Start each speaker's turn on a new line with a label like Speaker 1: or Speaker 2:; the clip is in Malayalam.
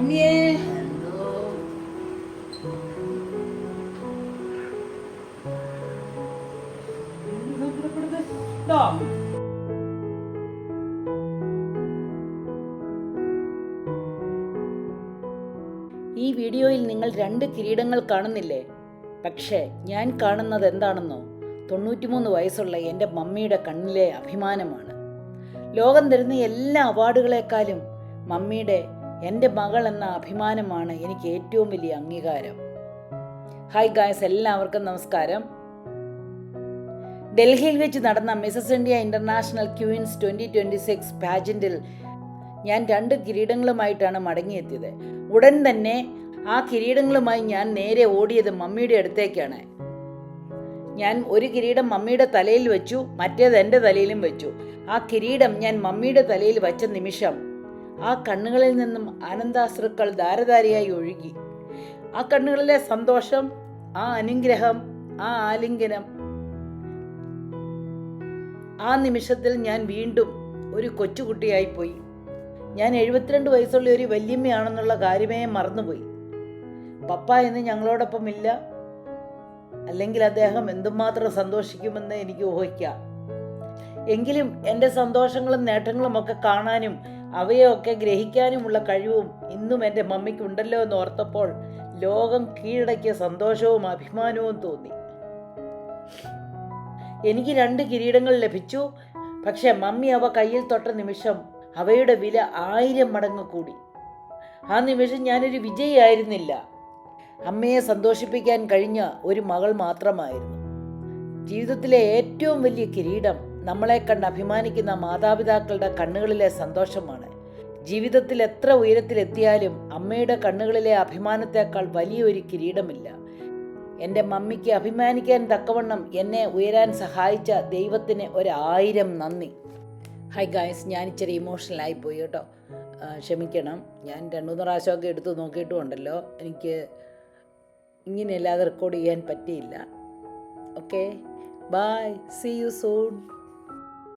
Speaker 1: അമ്മിയേ ഈ വീഡിയോയിൽ നിങ്ങൾ 2 കിരീടങ്ങൾ കാണുന്നില്ലേ? പക്ഷേ ഞാൻ കാണുന്നത് എന്താണെന്നോ? 93 വയസ്സുള്ള എൻ്റെ മമ്മിയുടെ കണ്ണിലെ അഭിമാനമാണ്. ലോകം തരുന്ന എല്ലാ അവാർഡുകളെക്കാളും മമ്മിയുടെ എൻ്റെ മകൾ എന്ന അഭിമാനമാണ് എനിക്ക് ഏറ്റവും വലിയ അംഗീകാരം. ഹായ് ഗായ്സ്, എല്ലാവർക്കും നമസ്കാരം. ഡൽഹിയിൽ വെച്ച് നടന്ന മിസസ് ഇന്ത്യ ഇന്റർനാഷണൽ ക്വീൻസ് 2026 പാജന്റിൽ ഞാൻ 2 കിരീടങ്ങളുമായിട്ടാണ് മടങ്ങിയെത്തിയത്. ഉടൻ തന്നെ ആ കിരീടങ്ങളുമായി ഞാൻ നേരെ ഓടിയത് മമ്മിയുടെ അടുത്തേക്കാണ്. ഞാൻ ഒരു കിരീടം മമ്മിയുടെ തലയിൽ വെച്ചു, മറ്റേത് എൻ്റെ തലയിലും വെച്ചു. ആ കിരീടം ഞാൻ മമ്മിയുടെ തലയിൽ വച്ച നിമിഷം ആ കണ്ണുകളിൽ നിന്നും ആനന്ദാശ്രുക്കൾ ധാരധാരയായി ഒഴുകി. ആ കണ്ണുകളിലെ സന്തോഷം, ആ അനുഗ്രഹം, ആ ആലിംഗനം, ആ നിമിഷത്തിൽ ഞാൻ വീണ്ടും ഒരു കൊച്ചുകുട്ടിയായിപ്പോയി. ഞാൻ 72 വയസ്സുള്ള ഒരു വല്യമ്മയാണെന്നുള്ള കാര്യമേ മറന്നുപോയി. പപ്പ എന്ന് ഞങ്ങളോടൊപ്പം ഇല്ല, അല്ലെങ്കിൽ അദ്ദേഹം എന്തുമാത്രം സന്തോഷിക്കുമെന്ന് എനിക്ക് ഊഹിക്കാം. എങ്കിലും എൻ്റെ സന്തോഷങ്ങളും നേട്ടങ്ങളും ഒക്കെ കാണാനും അവയൊക്കെ ഗ്രഹിക്കാനുമുള്ള കഴിവും ഇന്നും എൻ്റെ മമ്മിക്കുണ്ടല്ലോ എന്ന് ഓർത്തപ്പോൾ ലോകം കീഴടക്കിയ സന്തോഷവും അഭിമാനവും തോന്നി. എനിക്ക് 2 കിരീടങ്ങൾ ലഭിച്ചു. പക്ഷെ മമ്മി അവ കയ്യിൽ തൊട്ട നിമിഷം അവയുടെ വില 1000 മടങ്ങ് കൂടി. ആ നിമിഷം ഞാനൊരു വിജയിയായിരുന്നില്ല, അമ്മയെ സന്തോഷിപ്പിക്കാൻ കഴിഞ്ഞ ഒരു മകൾ മാത്രമായിരുന്നു. ജീവിതത്തിലെ ഏറ്റവും വലിയ കിരീടം നമ്മളെ കണ്ട് അഭിമാനിക്കുന്ന മാതാപിതാക്കളുടെ കണ്ണുകളിലെ സന്തോഷമാണ്. ജീവിതത്തിൽ എത്ര ഉയരത്തിലെത്തിയാലും അമ്മയുടെ കണ്ണുകളിലെ അഭിമാനത്തേക്കാൾ വലിയൊരു കിരീടമില്ല. എൻ്റെ മമ്മിക്ക് അഭിമാനിക്കാൻ തക്കവണ്ണം എന്നെ ഉയരാൻ സഹായിച്ച ദൈവത്തിന് 1000 നന്ദി. ഹായ് ഗായ്സ്, ഞാൻ ഇച്ചിരി ഇമോഷണലായി പോയി കേട്ടോ, ക്ഷമിക്കണം. ഞാൻ 2-3 പ്രാവശ്യമൊക്കെ എടുത്ത് നോക്കിയിട്ടുമുണ്ടല്ലോ, എനിക്ക് ഇങ്ങനെയല്ലാതെ റെക്കോർഡ് ചെയ്യാൻ പറ്റിയില്ല. Okay, bye, see you soon.